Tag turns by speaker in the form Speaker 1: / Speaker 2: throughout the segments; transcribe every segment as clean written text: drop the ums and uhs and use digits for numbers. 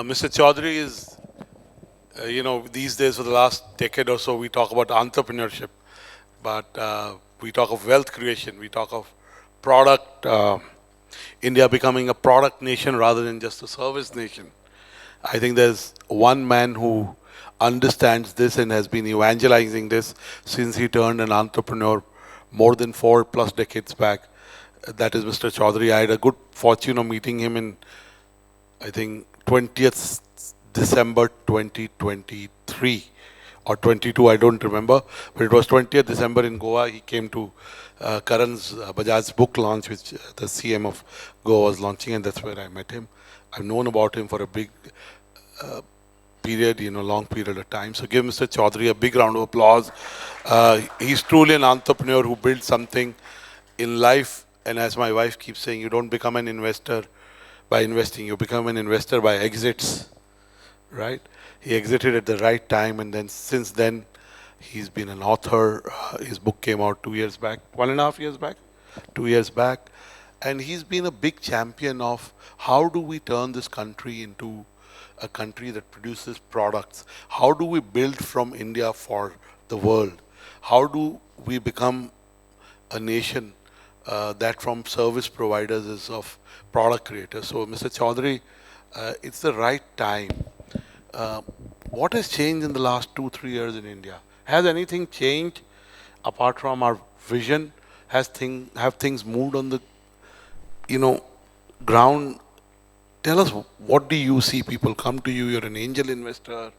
Speaker 1: Mr. Chowdhry is, these days for the last decade or so, we talk about entrepreneurship, but we talk of wealth creation, we talk of product, India becoming a product nation rather than just a service nation. I think there's one man who understands this and has been evangelizing this since he turned an entrepreneur more than 4+ decades back. That is Mr. Chaudhary. I had a good fortune of meeting him in, I think, 20th December 2023 or 22, I don't remember, but it was 20th December in Goa. He came to Karan's Bajaj's book launch, which the CM of Goa was launching, and that's where I met him. I've known about him for a big period, long period of time. So give Mr. Chaudhary a big round of applause. He's truly an entrepreneur who built something in life. And as my wife keeps saying, you don't become an investor by investing, you become an investor by exits, right? He exited at the right time, and then since then, he's been an author. His book came out 2 years back, 1.5 years back, 2 years back. And he's been a big champion of how do we turn this country into a country that produces products? How do we build from India for the world? How do we become a nation that from service providers is of product creators? So, Mr. Chaudhary, it's the right time. What has changed in the last 2-3 years in India? Has anything changed apart from our vision? Have things moved on the ground? Tell us, what do you see? People come to you, you're an angel investor,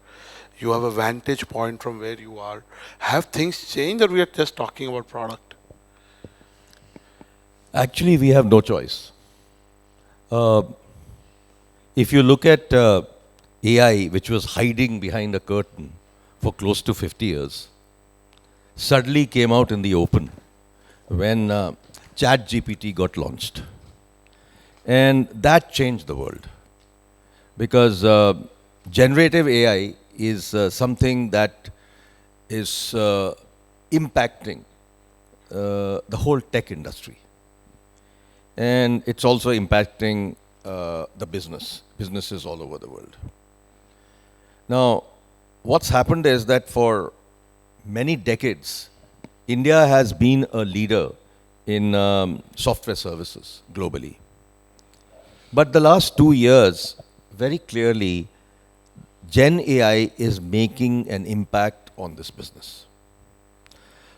Speaker 1: you have a vantage point from where you are. Have things changed, or we are just talking about product?
Speaker 2: Actually, we have no choice. If you look at AI, which was hiding behind a curtain for close to 50 years, suddenly came out in the open when ChatGPT got launched. And that changed the world, because generative AI is something that is impacting the whole tech industry. And it's also impacting the businesses all over the world. Now, what's happened is that for many decades, India has been a leader in software services globally. But the last 2 years, very clearly, Gen AI is making an impact on this business.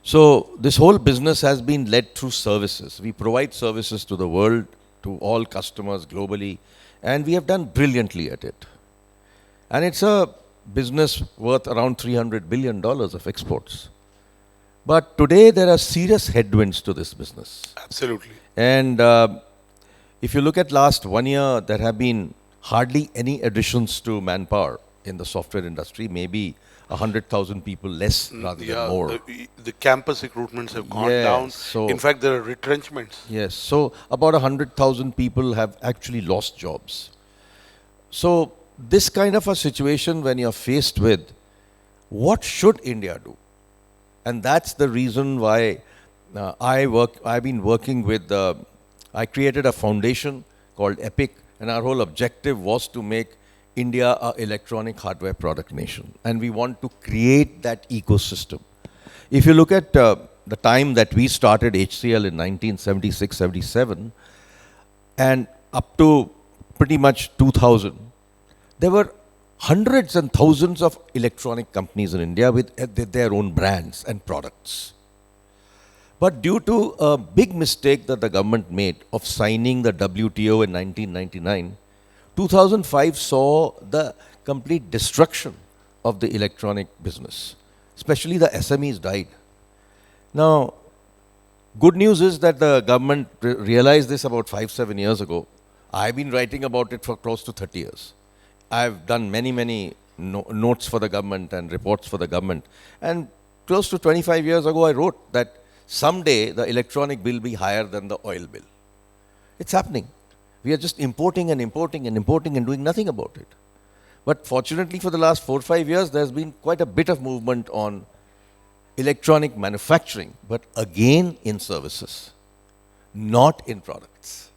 Speaker 2: So this whole business has been led through services. We provide services to the world, to all customers globally, and we have done brilliantly at it. And it's a business worth around $300 billion of exports. But today there are serious headwinds to this business.
Speaker 1: Absolutely.
Speaker 2: And if you look at last 1 year, there have been hardly any additions to manpower in the software industry, maybe 100,000 people less rather than more.
Speaker 1: The campus recruitments have gone down.
Speaker 2: So
Speaker 1: in fact, there are retrenchments.
Speaker 2: Yes, so about 100,000 people have actually lost jobs. So this kind of a situation, when you're faced with, what should India do? And that's the reason why I've been working with, I created a foundation called EPIC, and our whole objective was to make India an electronic hardware product nation. And we want to create that ecosystem. If you look at the time that we started HCL in 1976-77, and up to pretty much 2000, there were hundreds and thousands of electronic companies in India with their own brands and products. But due to a big mistake that the government made of signing the WTO in 1999, 2005 saw the complete destruction of the electronic business. Especially the SMEs died. Now, good news is that the government realized this about 5-7 years ago. I've been writing about it for close to 30 years. I've done many notes for the government and reports for the government. And close to 25 years ago, I wrote that someday the electronic bill will be higher than the oil bill. It's happening. We are just importing and doing nothing about it. But fortunately for the last 4-5 years, there's been quite a bit of movement on electronic manufacturing, but again in services, not in products.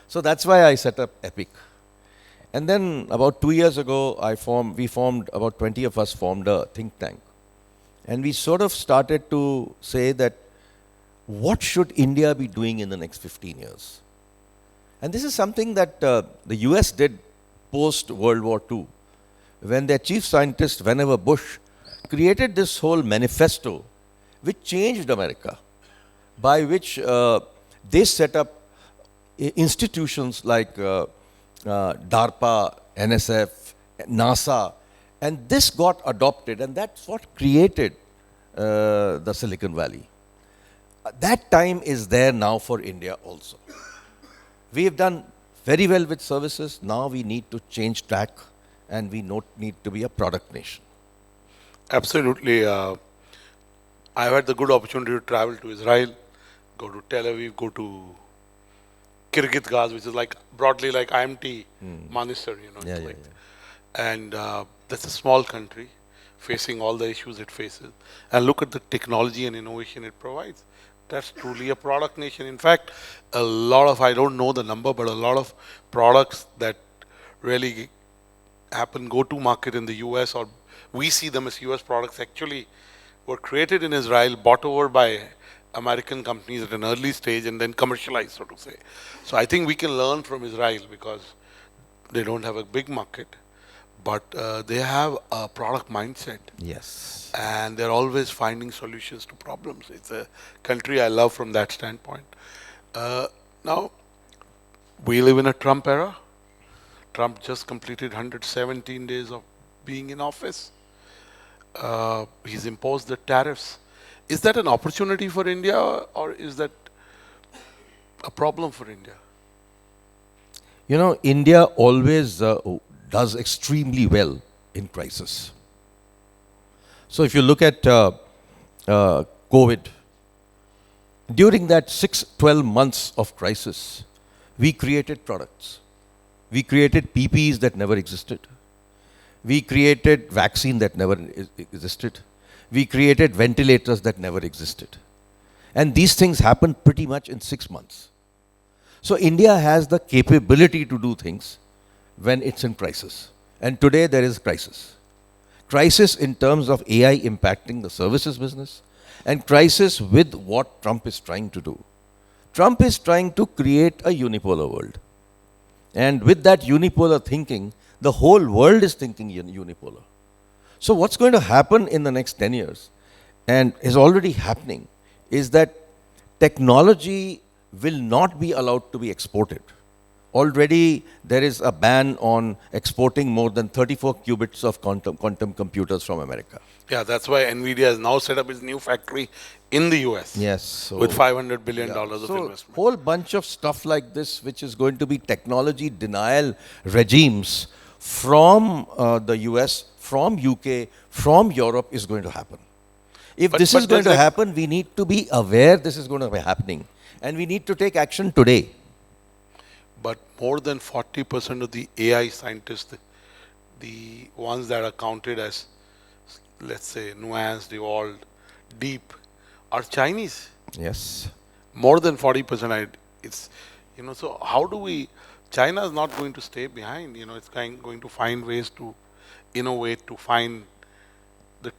Speaker 2: So that's why I set up EPIC. And then about 2 years ago, about 20 of us formed a think tank. And we sort of started to say that what should India be doing in the next 15 years? And this is something that the US did post World War II, when their chief scientist, Vannevar Bush, created this whole manifesto which changed America, by which they set up institutions like DARPA, NSF, NASA, and this got adopted, and that's what created the Silicon Valley. That time is there now for India also. We have done very well with services. Now we need to change track, and we need to be a product nation.
Speaker 1: Absolutely. I've had the good opportunity to travel to Israel, go to Tel Aviv, go to Kirgit, which is like broadly like IMT, Manesar,
Speaker 2: Yeah,
Speaker 1: it's
Speaker 2: yeah,
Speaker 1: like,
Speaker 2: yeah.
Speaker 1: and that's a small country facing all the issues it faces. And look at the technology and innovation it provides. That's truly a product nation. In fact, a lot of, I don't know the number, but a lot of products that really happen, go to market in the US, or we see them as US products, actually were created in Israel, bought over by American companies at an early stage, and then commercialized, so to say. So I think we can learn from Israel because they don't have a big market, but they have a product mindset,
Speaker 2: Yes.
Speaker 1: and they're always finding solutions to problems. It's a country I love from that standpoint. Now, we live in a Trump era. Trump just completed 117 days of being in office. He's imposed the tariffs. Is that an opportunity for India, or is that a problem for India?
Speaker 2: You know, India always does extremely well in crisis. So if you look at COVID, during that 12 months of crisis, we created products. We created PPEs that never existed. We created vaccine that never existed. We created ventilators that never existed. And these things happened pretty much in 6 months. So India has the capability to do things when it's in crisis. And today there is crisis. Crisis in terms of AI impacting the services business, and crisis with what Trump is trying to do. Trump is trying to create a unipolar world. And with that unipolar thinking, the whole world is thinking unipolar. So what's going to happen in the next 10 years, and is already happening, is that technology will not be allowed to be exported. Already there is a ban on exporting more than 34 qubits of quantum computers from America.
Speaker 1: Yeah, that's why NVIDIA has now set up its new factory in the US.
Speaker 2: Yes. So,
Speaker 1: with $500 billion of
Speaker 2: so
Speaker 1: investment.
Speaker 2: whole bunch of stuff like this, which is going to be technology denial regimes from the US, from UK, from Europe is going to happen. If this is going to happen, we need to be aware this is going to be happening. And we need to take action today.
Speaker 1: But more than 40% of the AI scientists, the ones that are counted as, let's say, nuanced, evolved, deep, are Chinese.
Speaker 2: Yes.
Speaker 1: More than 40%. It's, so how do we, China is not going to stay behind. It's going to find ways to innovate, to find the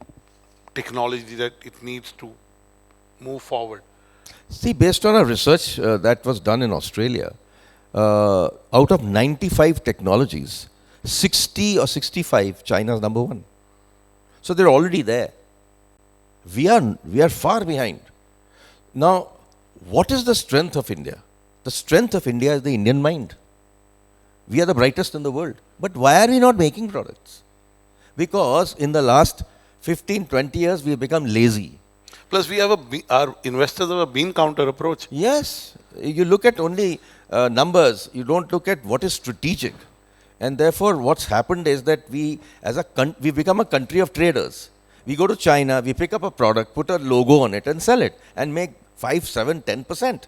Speaker 1: technology that it needs to move forward.
Speaker 2: See, based on a research that was done in Australia, out of 95 technologies, 60 or 65, China is number one. So they're already there. We are far behind. Now, what is the strength of India? The strength of India is the Indian mind. We are the brightest in the world. But why are we not making products? Because in the last 15, 20 years, we have become lazy.
Speaker 1: Plus, we have our investors have a bean counter approach.
Speaker 2: Yes. You look at only numbers. You don't look at what is strategic. And therefore, what's happened is that we become a country of traders. We go to China, we pick up a product, put a logo on it and sell it and make 5, 7, 10%.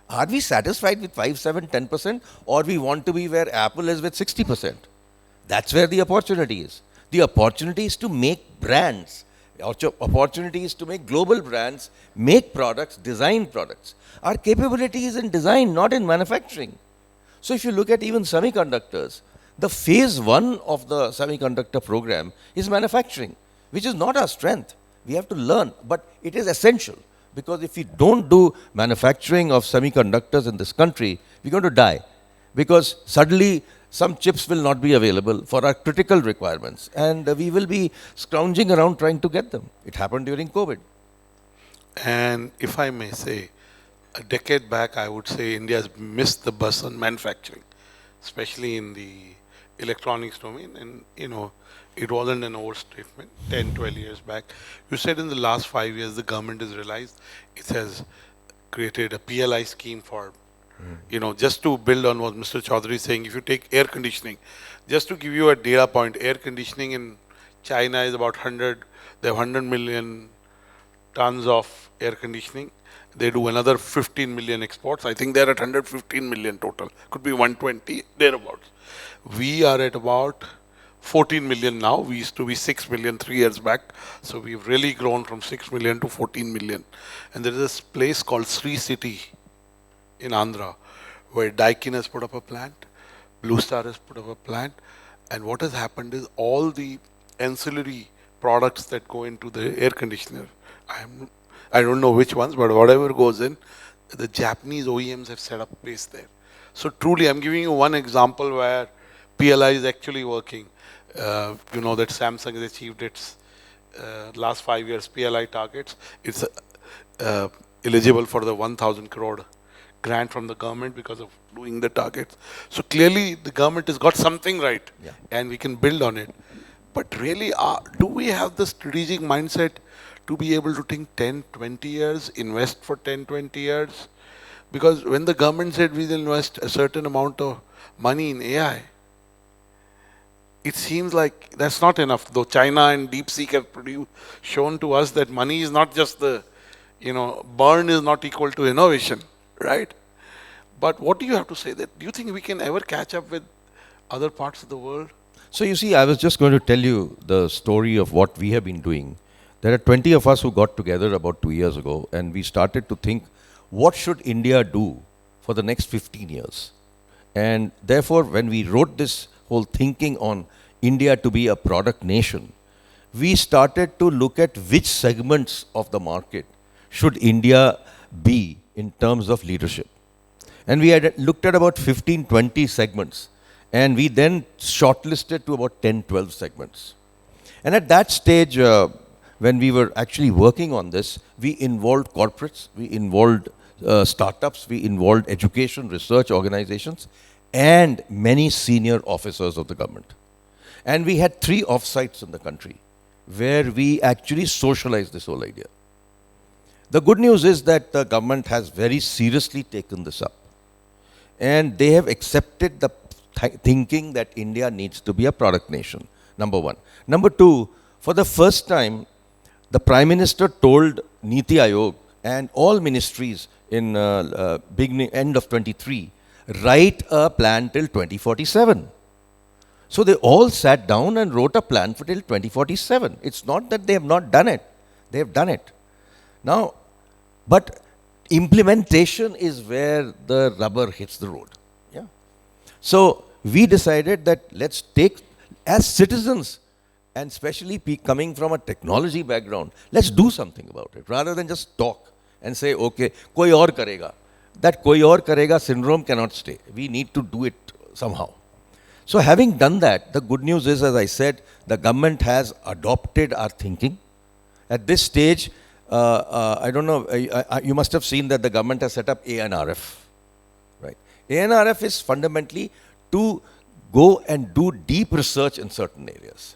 Speaker 2: Are we satisfied with 5, 7, 10%, or we want to be where Apple is with 60%? That's where the opportunity is. The opportunity is to make brands. Opportunity is to make global brands, make products, design products. Our capability is in design, not in manufacturing. So if you look at even semiconductors, The phase one of the semiconductor program is manufacturing, which is not our strength. We have to learn, but it is essential because if we don't do manufacturing of semiconductors in this country, we're going to die because suddenly some chips will not be available for our critical requirements and we will be scrounging around trying to get them. It happened during COVID.
Speaker 1: And if I may say, a decade back, I would say India has missed the bus on manufacturing, especially in the electronics domain. And, it wasn't an overstatement 10, 12 years back. You said in the last 5 years, the government has realized it has created a PLI scheme for, just to build on what Mr. Chowdhry is saying, if you take air conditioning, just to give you a data point, air conditioning in China is about 100, they have 100 million tons of air conditioning. They do another 15 million exports. I think they're at 115 million total. Could be 120, thereabouts. We are at about 14 million now. We used to be 6 million 3 years back. So we've really grown from 6 million to 14 million. And there is this place called Sri City in Andhra, where Daikin has put up a plant, Blue Star has put up a plant. And what has happened is all the ancillary products that go into the air conditioner, I don't know which ones, but whatever goes in, the Japanese OEMs have set up base there. So truly, I'm giving you one example where PLI is actually working. That Samsung has achieved its last 5 years PLI targets. It's eligible for the 1,000 crore grant from the government because of doing the targets. So clearly, the government has got something right, and we can build on it. But really, do we have the strategic mindset to be able to think 10, 20 years, invest for 10, 20 years? Because when the government said we will invest a certain amount of money in AI, it seems like that's not enough. Though China and DeepSeek have shown to us that money is not just burn is not equal to innovation, right? But what do you have to say? Do you think we can ever catch up with other parts of the world?
Speaker 2: So you see, I was just going to tell you the story of what we have been doing. There are 20 of us who got together about 2 years ago and we started to think, what should India do for the next 15 years? And therefore, when we wrote this whole thinking on India to be a product nation, we started to look at which segments of the market should India be in terms of leadership. And we had looked at about 15, 20 segments. And we then shortlisted to about 10, 12 segments. And at that stage, when we were actually working on this, we involved corporates, we involved startups, we involved education, research organizations, and many senior officers of the government. And we had 3 offsites in the country where we actually socialized this whole idea. The good news is that the government has very seriously taken this up. And they have accepted the thinking that India needs to be a product nation, number one. Number two, for the first time, the Prime Minister told Niti Aayog and all ministries in end of 23, write a plan till 2047. So they all sat down and wrote a plan for till 2047. It's not that they have not done it. They have done it. Now, but implementation is where the rubber hits the road. Yeah. So we decided that let's take, as citizens, and especially coming from a technology background, let's do something about it rather than just talk and say, okay, koi aur karega. That koi aur karega syndrome cannot stay. We need to do it somehow. So having done that, the good news is, as I said, the government has adopted our thinking. At this stage, I don't know, you must have seen that the government has set up ANRF. Right? ANRF is fundamentally to go and do deep research in certain areas.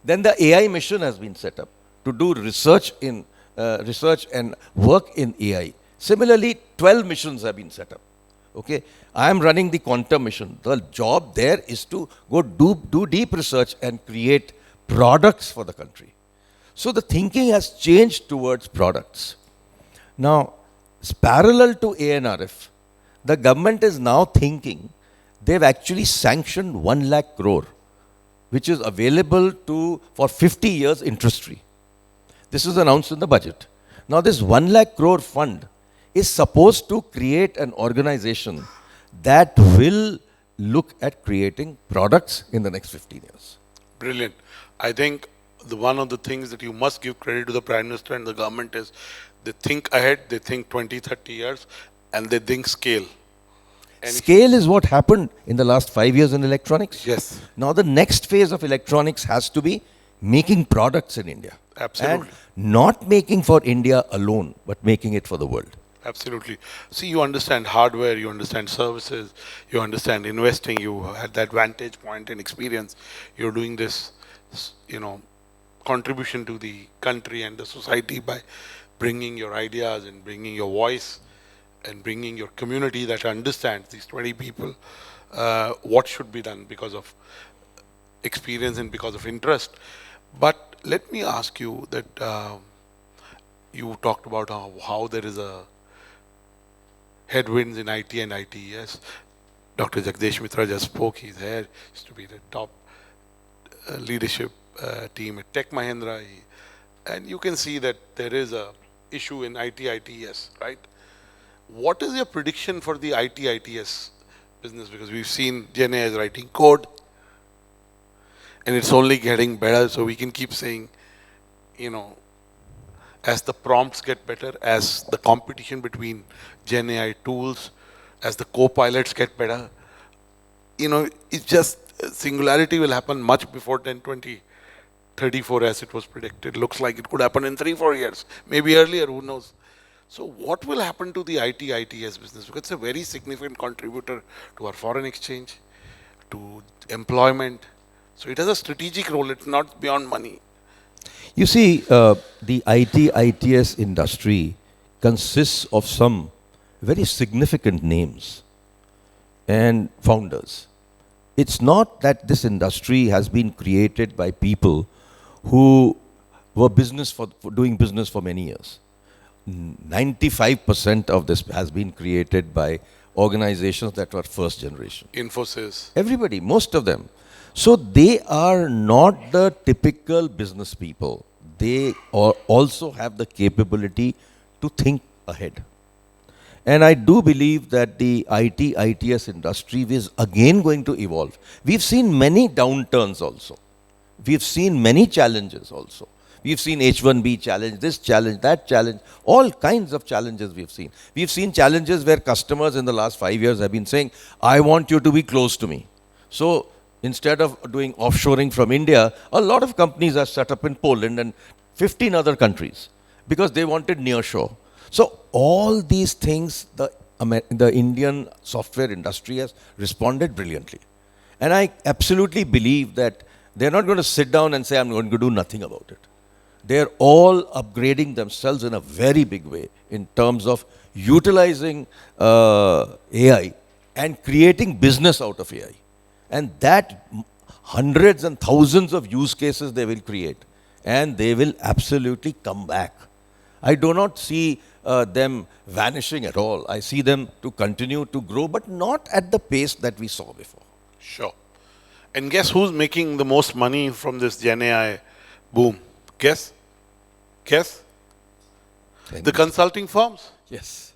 Speaker 2: Then the AI mission has been set up to do research in research and work in AI. Similarly, 12 missions have been set up. Okay, I am running the quantum mission. The job there is to go do deep research and create products for the country. So the thinking has changed towards products. Now, parallel to ANRF, the government is now thinking, they've actually sanctioned 1 lakh crore, which is available for 50 years interest-free. This is announced in the budget. Now, this 1 lakh crore fund is supposed to create an organization that will look at creating products in the next 15 years.
Speaker 1: Brilliant. I think one of the things that you must give credit to the Prime Minister and the government is they think ahead, they think 20, 30 years, and they think scale. And
Speaker 2: Scale is what happened in the last 5 years in electronics.
Speaker 1: yes,
Speaker 2: Now the next phase of electronics has to be making products in India.
Speaker 1: absolutely.
Speaker 2: And not making for India alone, but making it for the world.
Speaker 1: Absolutely. See, you understand hardware, you understand services, you understand investing, you had that vantage point and experience. You're doing this, contribution to the country and the society by bringing your ideas and bringing your voice and bringing your community that understands these 20 people, what should be done because of experience and because of interest. But let me ask you that you talked about how there is a headwinds in IT and ITES. Dr. Jagdish Mitra just spoke. He's here. Used to be the top leadership team at Tech Mahindra. And you can see that there is a issue in IT ITES, right? What is your prediction for the IT ITES business? Because we've seen GenAI is writing code, and it's only getting better. So we can keep saying, as the prompts get better, as the competition between GenAI tools, as the co-pilots get better, it's just singularity will happen much before 10, 20, 34 as it was predicted. Looks like it could happen in 3-4 years, maybe earlier, who knows. So what will happen to the IT ITS business? Because it's a very significant contributor to our foreign exchange, to employment. So it has a strategic role. It's not beyond money.
Speaker 2: You see, the IT ITS industry consists of some very significant names and founders. It's not that this industry has been created by people who were doing business for many years. 95% of this has been created by organizations that were first generation.
Speaker 1: Infosys.
Speaker 2: Everybody, most of them. So they are not the typical business people. They also have the capability to think ahead. And I do believe that the IT ITS industry is again going to evolve. We've seen many downturns also. We've seen many challenges also. We've seen H1B challenge, this challenge, that challenge, all kinds of challenges we've seen. We've seen challenges where customers in the last 5 years have been saying, I want you to be close to me. So instead of doing offshoring from India, a lot of companies are set up in Poland and 15 other countries because they wanted nearshore. So all these things, the Indian software industry has responded brilliantly. And I absolutely believe that they're not going to sit down and say, I'm going to do nothing about it. They're all upgrading themselves in a very big way in terms of utilizing AI and creating business out of AI. And that hundreds and thousands of use cases they will create. And they will absolutely come back. I do not see them vanishing at all. I see them to continue to grow, but not at the pace that we saw before.
Speaker 1: Sure. And guess who's making the most money from this Gen AI boom? Guess? The consulting firms.
Speaker 2: Yes.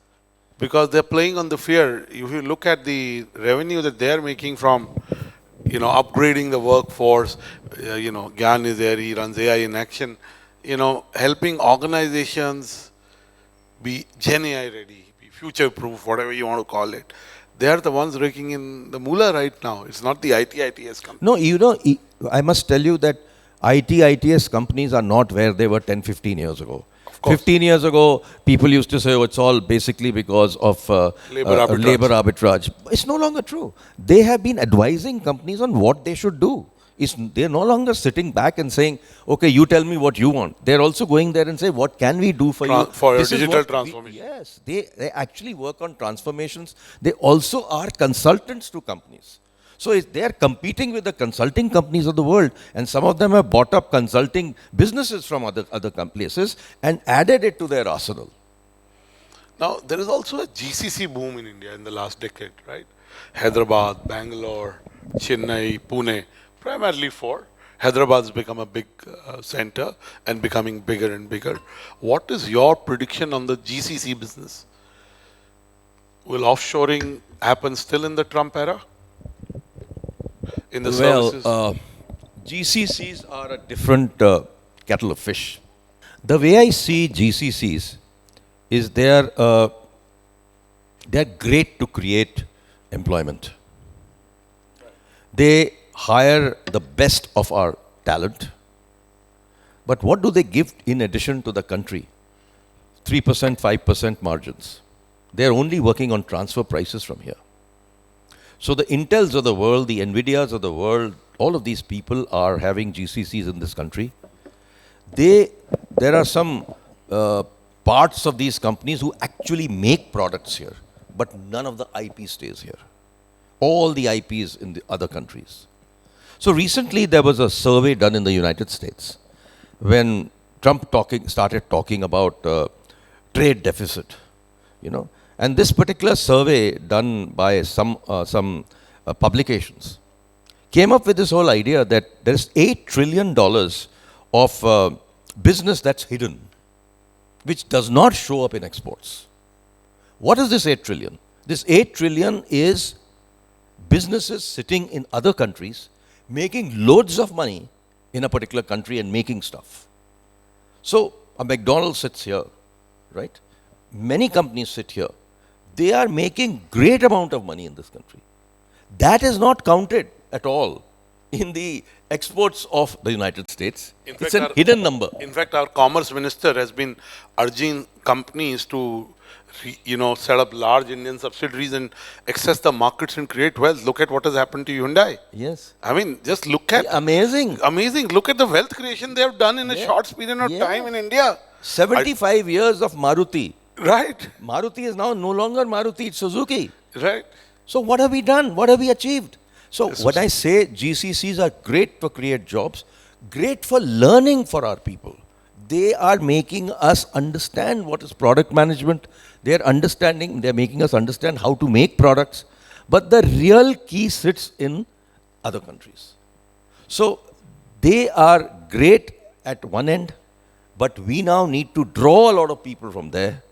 Speaker 1: Because they're playing on the fear. If you look at the revenue that they're making from, upgrading the workforce, Gyan is there, he runs AI in action, helping organizations be Gen AI ready, be future proof, whatever you want to call it. They are the ones raking in the moolah right now. It's not the IT ITS company.
Speaker 2: No, I must tell you that IT ITS companies are not where they were 10, 15 years ago. 15 years ago, people used to say, oh, it's all basically because of labor arbitrage. It's no longer true. They have been advising companies on what they should do. They're no longer sitting back and saying, okay, you tell me what you want. They're also going there and say, what can we do for you?
Speaker 1: For your digital transformation.
Speaker 2: Yes, they actually work on transformations. They also are consultants to companies. So they're competing with the consulting companies of the world, and some of them have bought up consulting businesses from other places and added it to their arsenal.
Speaker 1: Now, there is also a GCC boom in India in the last decade, right? Hyderabad, Bangalore, Chennai, Pune, primarily four. Hyderabad has become a big center and becoming bigger and bigger. What is your prediction on the GCC business? Will offshoring happen still in the Trump era? in the
Speaker 2: Well,
Speaker 1: services?
Speaker 2: GCCs are a different kettle of fish. The way I see GCCs is they're great to create employment. They hire the best of our talent. But what do they give in addition to the country? 3%, 5% margins. They're only working on transfer prices from here. So the Intels of the world, the Nvidias of the world, all of these people are having GCCs in this country. There are some parts of these companies who actually make products here, but none of the IP stays here. All the IP is in the other countries. So recently there was a survey done in the United States when Trump started talking about trade deficit, and this particular survey done by some publications came up with this whole idea that there's $8 trillion of business that's hidden, which does not show up in exports. What is this 8 trillion? This 8 trillion is businesses sitting in other countries making loads of money in a particular country and making stuff. So a McDonald's sits here, right? Many companies sit here. They are making great amount of money in this country. That is not counted at all in the exports of the United States. It's a hidden number.
Speaker 1: In fact, our commerce minister has been urging companies to, set up large Indian subsidiaries and access the markets and create wealth. Look at what has happened to Hyundai.
Speaker 2: Yes.
Speaker 1: I mean, just look at
Speaker 2: amazing.
Speaker 1: Look at the wealth creation they have done in a short period of time in India.
Speaker 2: 75 years of Maruti.
Speaker 1: Right.
Speaker 2: Maruti is now no longer Maruti, it's Suzuki.
Speaker 1: Right.
Speaker 2: So what have we done? What have we achieved? So when I say GCCs are great to create jobs, great for learning for our people. They are making us understand what is product management. They're making us understand how to make products. But the real key sits in other countries. So they are great at one end, but we now need to draw a lot of people from there,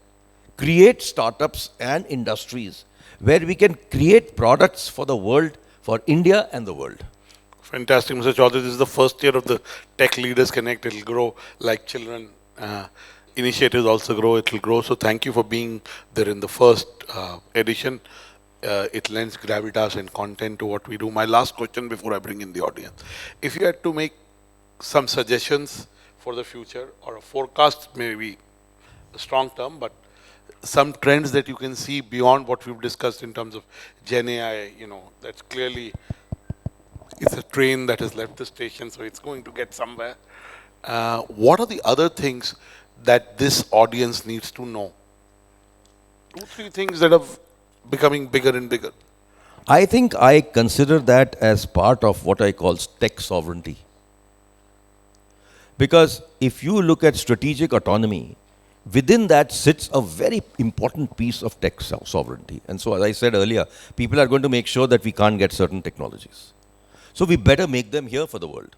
Speaker 2: create startups and industries where we can create products for the world, for India and the world.
Speaker 1: Fantastic, Mr. Chowdhry. This is the first year of the Tech Leaders Connect. It will grow like children. Initiatives also grow. It will grow. So thank you for being there in the first edition. It lends gravitas and content to what we do. My last question before I bring in the audience. If you had to make some suggestions for the future, or a forecast, maybe a strong term, but some trends that you can see beyond what we've discussed in terms of Gen AI, that's clearly, it's a train that has left the station, so it's going to get somewhere. What are the other things that this audience needs to know? 2, 3 things that are becoming bigger and bigger.
Speaker 2: I think I consider that as part of what I call tech sovereignty. Because if you look at strategic autonomy, within that sits a very important piece of tech sovereignty. And so, as I said earlier, people are going to make sure that we can't get certain technologies. So we better make them here for the world.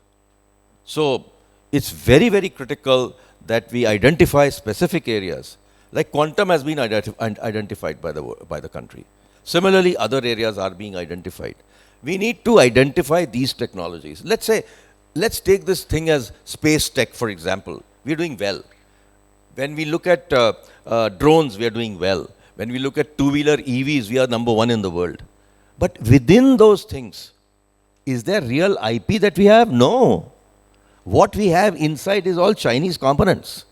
Speaker 2: So it's very, very critical that we identify specific areas. Like quantum has been identified by the country. Similarly, other areas are being identified. We need to identify these technologies. Let's take this thing as space tech, for example. We're doing well. When we look at drones, we are doing well. When we look at two-wheeler EVs, we are number 1 in the world. But within those things, is there real IP that we have? No. What we have inside is all Chinese components.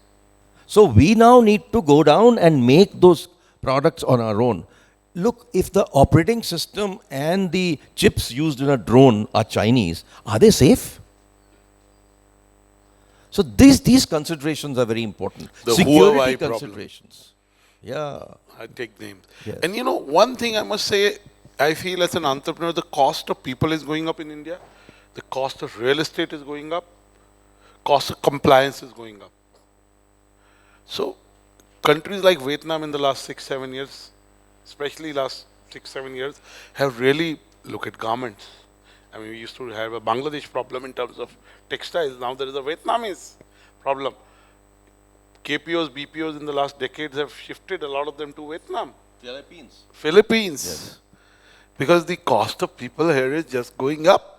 Speaker 2: So we now need to go down and make those products on our own. Look, if the operating system and the chips used in a drone are Chinese, are they safe? So these considerations are very important.
Speaker 1: The
Speaker 2: security
Speaker 1: Huawei
Speaker 2: considerations.
Speaker 1: Yeah. I take names.
Speaker 2: Yes.
Speaker 1: And one thing I must say, I feel as an entrepreneur, the cost of people is going up in India. The cost of real estate is going up. Cost of compliance is going up. So countries like Vietnam in the last 6-7 years, especially last 6-7 years, have really looked at garments. I mean, we used to have a Bangladesh problem in terms of textiles. Now there is a Vietnamese problem. KPOs, BPOs in the last decades have shifted a lot of them to Vietnam.
Speaker 2: Philippines.
Speaker 1: Philippines.
Speaker 2: Yes.
Speaker 1: Because the cost of people here is just going up.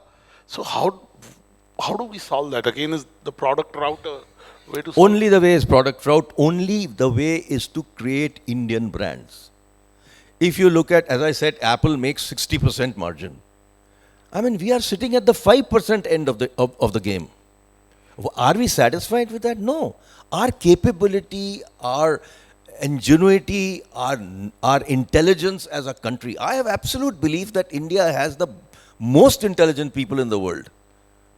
Speaker 1: So how do we solve that? Again, is the product route a way to solve?
Speaker 2: Only the way is product route. Only the way is to create Indian brands. If you look at, as I said, Apple makes 60% margin. I mean, we are sitting at the 5% end of the game. Are we satisfied with that? No. Our capability, our ingenuity, our intelligence as a country. I have absolute belief that India has the most intelligent people in the world.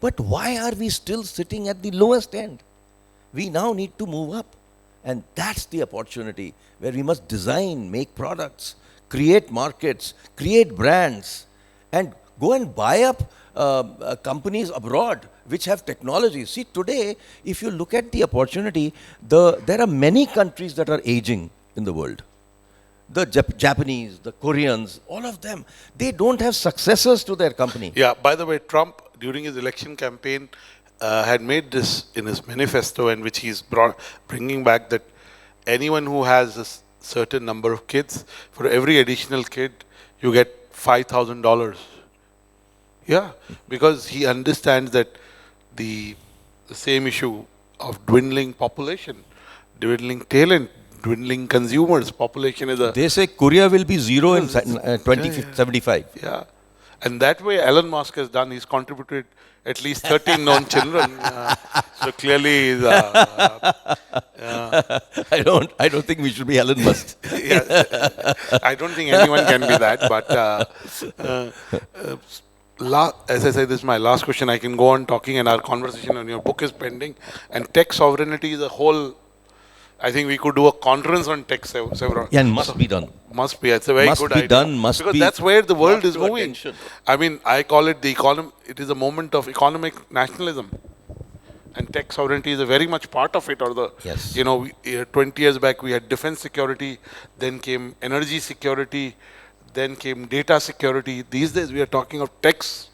Speaker 2: But why are we still sitting at the lowest end? We now need to move up. And that's the opportunity where we must design, make products, create markets, create brands, and go and buy up companies abroad which have technology. See, today, if you look at the opportunity, there are many countries that are aging in the world. The Japanese, the Koreans, all of them, they don't have successors to their company.
Speaker 1: Yeah, by the way, Trump, during his election campaign, had made this in his manifesto, in which he's bringing back that anyone who has a certain number of kids, for every additional kid, you get $5,000. Yeah, because he understands that the same issue of dwindling population, dwindling talent, dwindling consumers, population is a...
Speaker 2: They say Korea will be zero in 2075.
Speaker 1: Yeah. And that way Elon Musk has done, he's contributed at least 13 known children. So clearly,
Speaker 2: I don't think we should be Elon Musk.
Speaker 1: yeah, I don't think anyone can be that. But as I said, this is my last question. I can go on talking, and our conversation on your book is pending. And tech sovereignty is a whole. I think we could do a conference on tech several.
Speaker 2: Yeah, and must be done.
Speaker 1: Must be. It's a very good idea.
Speaker 2: Must be done. Must
Speaker 1: because
Speaker 2: be.
Speaker 1: That's where the world is moving.
Speaker 2: Attention.
Speaker 1: I mean, I call it the economy. It is a moment of economic nationalism, and tech sovereignty is a very much part of it. Or the,
Speaker 2: yes.
Speaker 1: 20 years back we had defense security, then came energy security, then came data security. These days we are talking of techs.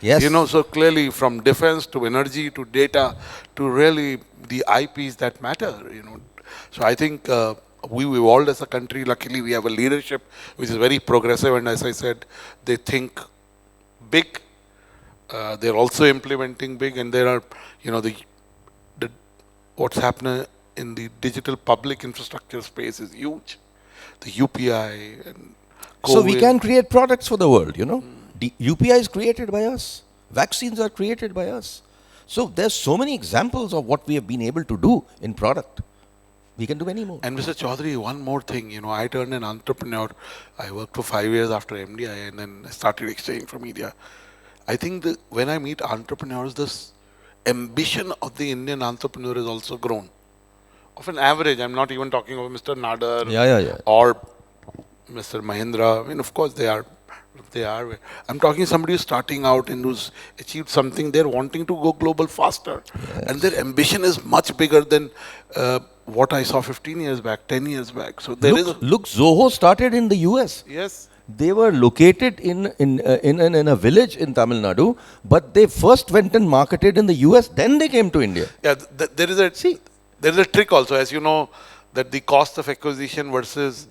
Speaker 2: Yes.
Speaker 1: So clearly from defense to energy to data to really the IPs that matter, So I think we evolved as a country. Luckily, we have a leadership which is very progressive, and as I said, they think big. They're also implementing big, and there are, what's happening in the digital public infrastructure space is huge. The UPI and COVID.
Speaker 2: So we can create products for the world, The UPI is created by us. Vaccines are created by us. So there's so many examples of what we have been able to do in product. We can do many more.
Speaker 1: And Mr. Chowdhry, one more thing, I turned an entrepreneur. I worked for 5 years after MDI, and then I started exchanging for media. I think that when I meet entrepreneurs, this ambition of the Indian entrepreneur has also grown. Of an average, I'm not even talking about Mr. Nadar or Mr. Mahindra. I mean, of course, they are. I'm talking somebody who's starting out and who's achieved something. They're wanting to go global faster. Yes. And their ambition is much bigger than what I saw 15 years back, 10 years back. So
Speaker 2: look, Zoho started in the US.
Speaker 1: Yes.
Speaker 2: They were located in a village in Tamil Nadu, but they first went and marketed in the US, then they came to India.
Speaker 1: Yeah, there is a trick also, as you know, that the cost of acquisition versus,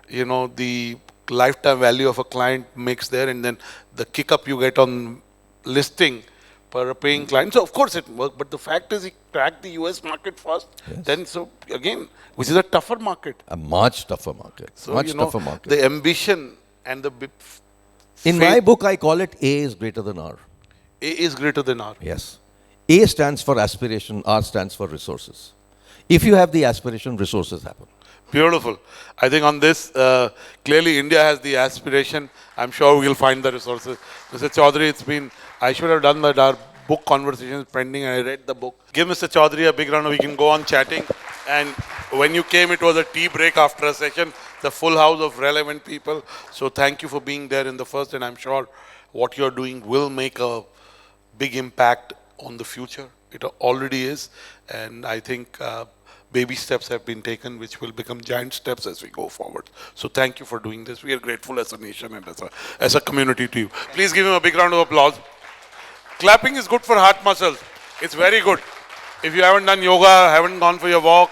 Speaker 1: the lifetime value of a client makes there, and then the kick up you get on listing per a paying client. So of course it works, but the fact is he cracked the US market first. Yes. Then so again, which is a tougher market.
Speaker 2: A much tougher market.
Speaker 1: So
Speaker 2: tougher market.
Speaker 1: The ambition and the
Speaker 2: in my book I call it A is greater than R.
Speaker 1: A is greater than R.
Speaker 2: Yes. A stands for aspiration, R stands for resources. If you have the aspiration, resources happen.
Speaker 1: Beautiful. I think on this, clearly India has the aspiration. I'm sure we'll find the resources. Mr. Chowdhry, I should have done that. Our book conversation is pending, and I read the book. Give Mr. Chowdhry a big round. We can go on chatting. And when you came, it was a tea break after a session. The full house of relevant people. So thank you for being there in the first, and I'm sure what you're doing will make a big impact on the future. It already is. And I think baby steps have been taken, which will become giant steps as we go forward. So thank you for doing this. We are grateful as a nation and as a community to you. Please give him a big round of applause. Clapping is good for heart muscles. It's very good. If you haven't done yoga, haven't gone for your walk,